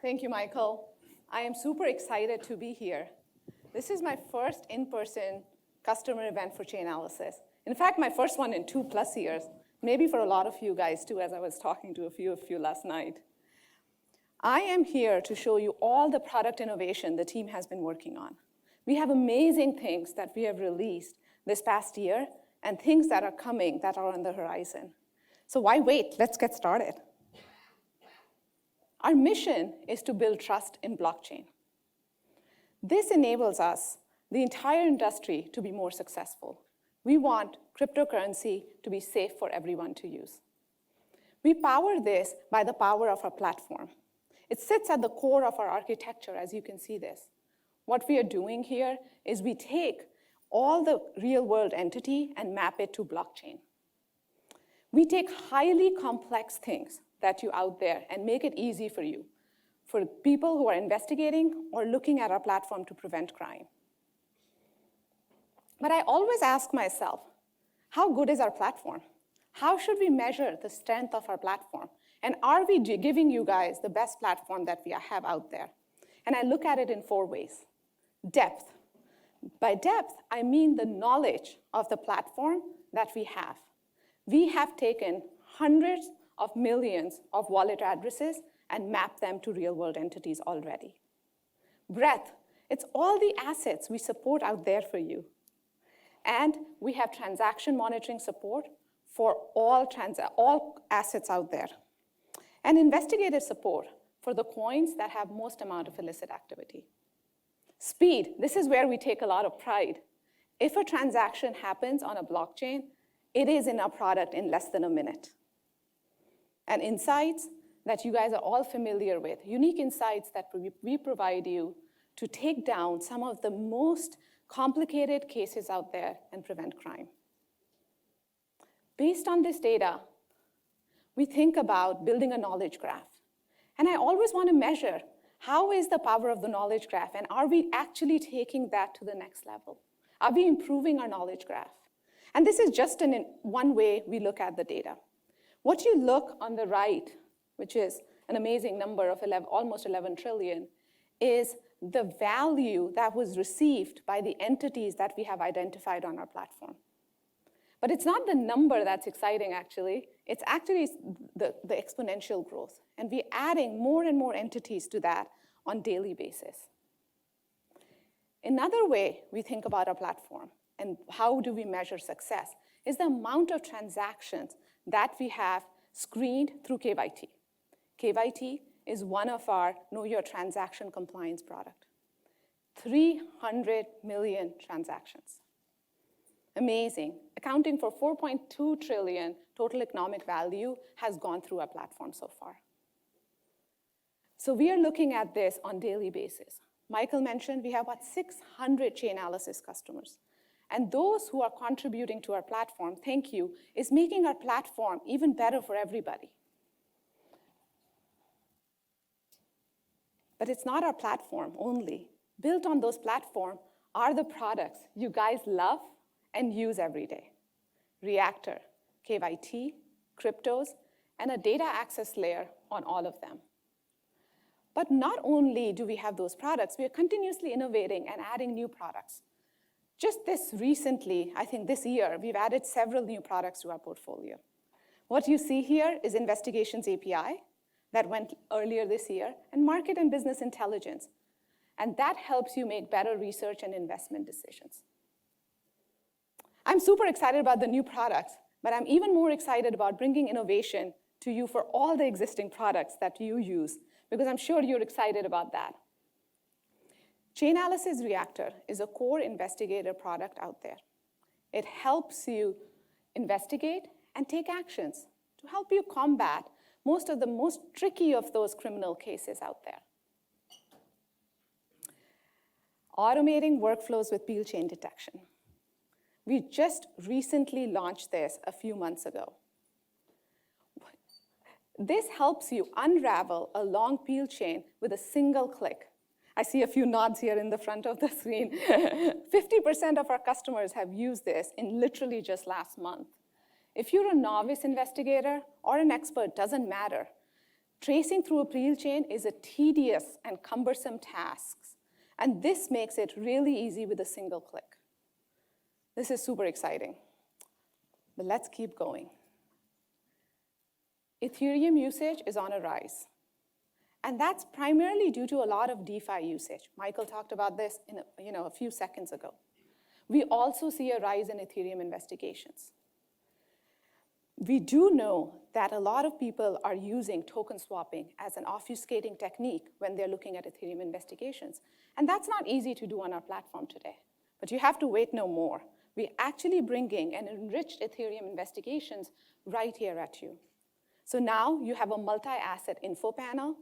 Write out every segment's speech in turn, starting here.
Thank you, Michael. I am super excited to be here. This is my first in-person customer event for Chainalysis. In fact, my first one in 2+ years, maybe for a lot of you guys too, as I was talking to a few of you last night. I am here to show you all the product innovation the team has been working on. We have amazing things that we have released this past year and things that are coming that are on the horizon. So why wait? Let's get started. Our mission is to build trust in blockchain. This enables us, the entire industry, to be more successful. We want cryptocurrency to be safe for everyone to use. We power this by the power of our platform. It sits at the core of our architecture, as you can see this. What we are doing here is we take all the real-world entity and map it to blockchain. We take highly complex things that you out there and make it easy for you, for people who are investigating or looking at our platform to prevent crime. But I always ask myself, how good is our platform? How should we measure the strength of our platform? And are we giving you guys the best platform that we have out there? And I look at it in 4 ways. Depth. By depth, I mean the knowledge of the platform that we have. We have taken hundreds of millions of wallet addresses and mapped them to real-world entities already. Breadth. It's all the assets we support out there for you. And we have transaction monitoring support for all assets out there. And investigative support for the coins that have most amount of illicit activity. Speed, this is where we take a lot of pride. If a transaction happens on a blockchain, it is in our product in less than a minute. And insights that you guys are all familiar with, unique insights that we provide you to take down some of the most complicated cases out there and prevent crime. Based on this data, we think about building a knowledge graph. And I always want to measure how is the power of the knowledge graph, and are we actually taking that to the next level? Are we improving our knowledge graph? And this is just one way we look at the data. What you look on the right, which is an amazing number of almost 11 trillion, is the value that was received by the entities that we have identified on our platform. But it's not the number that's exciting, actually. It's actually the exponential growth. And we're adding more and more entities to that on a daily basis. Another way we think about our platform and how do we measure success is the amount of transactions that we have screened through KYT. KYT is one of our Know Your Transaction compliance product. 300 million transactions. Amazing. Accounting for 4.2 trillion total economic value has gone through our platform so far. So we are looking at this on a daily basis. Michael mentioned we have about 600 Chainalysis customers. And those who are contributing to our platform, thank you, is making our platform even better for everybody. But it's not our platform only. Built on those platforms are the products you guys love and use every day. Reactor, KYT, cryptos, and a data access layer on all of them. But not only do we have those products, we are continuously innovating and adding new products. Just this recently, I think this year, we've added several new products to our portfolio. What you see here is Investigations API that went earlier this year, and Market and Business Intelligence. And that helps you make better research and investment decisions. I'm super excited about the new products, but I'm even more excited about bringing innovation to you for all the existing products that you use, because I'm sure you're excited about that. Chainalysis Reactor is a core investigator product out there. It helps you investigate and take actions to help you combat most of the most tricky of those criminal cases out there. Automating workflows with peel chain detection. We just recently launched this a few months ago. This helps you unravel a long peel chain with a single click. I see a few nods here in the front of the screen. 50% of our customers have used this in literally just last month. If you're a novice investigator or an expert, doesn't matter. Tracing through a appeal chain is a tedious and cumbersome task, and this makes it really easy with a single click. This is super exciting, but let's keep going. Ethereum usage is on a rise, and that's primarily due to a lot of DeFi usage. Michael talked about this a few seconds ago. We also see a rise in Ethereum investigations. We do know that a lot of people are using token swapping as an obfuscating technique when they're looking at Ethereum investigations. And that's not easy to do on our platform today. But you have to wait no more. We're actually bringing an enriched Ethereum investigations right here at you. So now you have a multi-asset info panel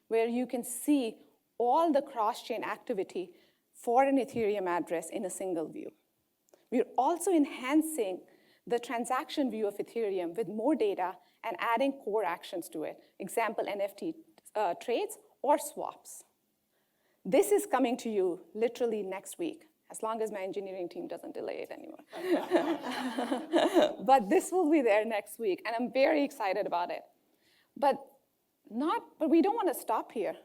where you can see all the cross-chain activity for an Ethereum address in a single view. We're also enhancing the transaction view of Ethereum with more data and adding core actions to it, example, NFT trades or swaps. This is coming to you literally next week, as long as my engineering team doesn't delay it anymore. But this will be there next week, and I'm very excited about it. But we don't want to stop here.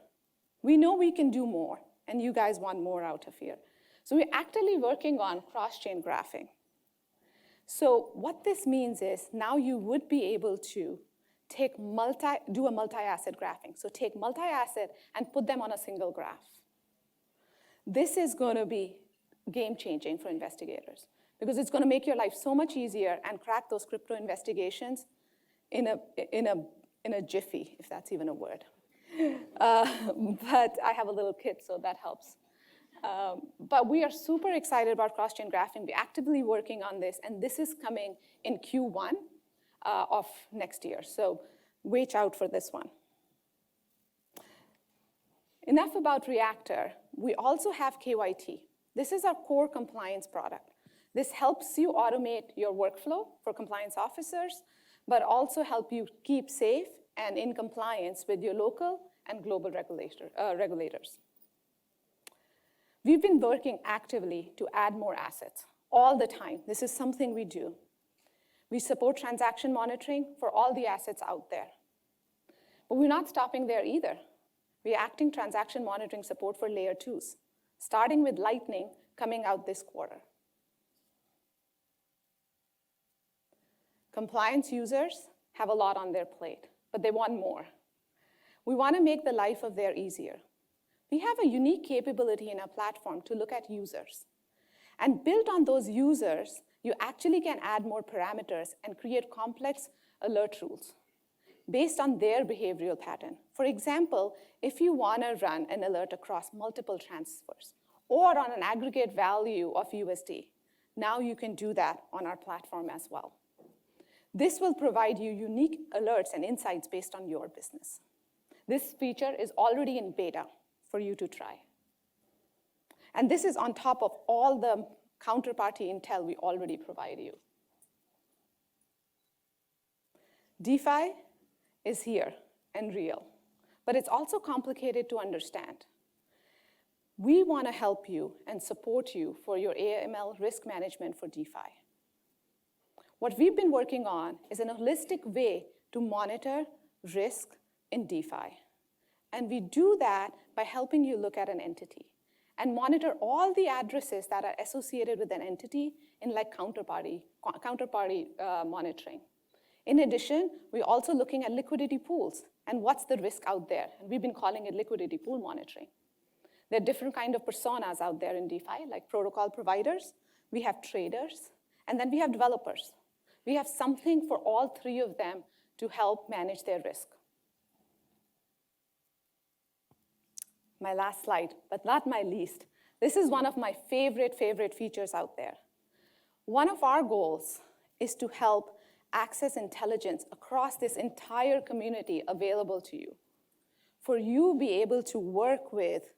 We know we can do more, and you guys want more out of here. So we're actively working on cross-chain graphing. So what this means is now you would be able to do a multi-asset graphing. So take multi-asset and put them on a single graph. This is going to be game-changing for investigators because it's going to make your life so much easier and crack those crypto investigations in a jiffy, if that's even a word. But I have a little kid, so that helps. But we are super excited about cross-chain graphing. We're actively working on this, and this is coming in Q1 of next year. So watch out for this one. Enough about Reactor. We also have KYT. This is our core compliance product. This helps you automate your workflow for compliance officers, but also help you keep safe and in compliance with your local and global regulators. We've been working actively to add more assets all the time. This is something we do. We support transaction monitoring for all the assets out there. But we're not stopping there either. We're acting transaction monitoring support for layer 2s, starting with Lightning coming out this quarter. Compliance users have a lot on their plate, but they want more. We want to make the life of theirs easier. We have a unique capability in our platform to look at users. And built on those users, you actually can add more parameters and create complex alert rules based on their behavioral pattern. For example, if you want to run an alert across multiple transfers or on an aggregate value of USD, now you can do that on our platform as well. This will provide you unique alerts and insights based on your business. This feature is already in beta for you to try. And this is on top of all the counterparty intel we already provide you. DeFi is here and real, but it's also complicated to understand. We want to help you and support you for your AML risk management for DeFi. What we've been working on is a holistic way to monitor risk in DeFi. And we do that by helping you look at an entity and monitor all the addresses that are associated with an entity in like counterparty monitoring. In addition, we're also looking at liquidity pools and what's the risk out there. And we've been calling it liquidity pool monitoring. There are different kinds of personas out there in DeFi, like protocol providers, we have traders, and then we have developers. We have something for all three of them to help manage their risk. My last slide, but not my least. This is one of my favorite features out there. One of our goals is to help access intelligence across this entire community available to you. For you to be able to work with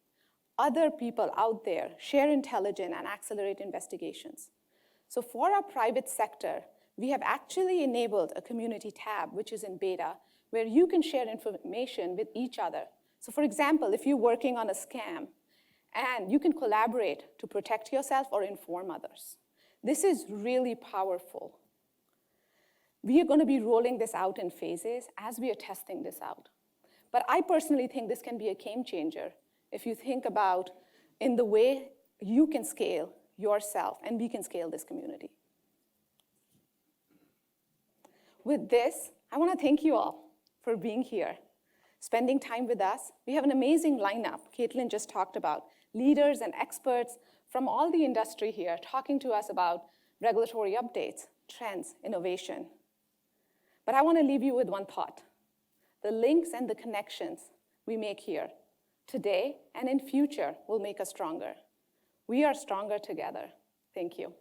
other people out there, share intelligence, and accelerate investigations. So for our private sector, we have actually enabled a community tab, which is in beta, where you can share information with each other. So for example, if you're working on a scam, and you can collaborate to protect yourself or inform others. This is really powerful. We are going to be rolling this out in phases as we are testing this out. But I personally think this can be a game changer if you think about in the way you can scale yourself and we can scale this community. With this, I want to thank you all for being here, spending time with us. We have an amazing lineup Caitlin just talked about, leaders and experts from all the industry here talking to us about regulatory updates, trends, innovation. But I want to leave you with one thought. The links and the connections we make here today and in future will make us stronger. We are stronger together. Thank you.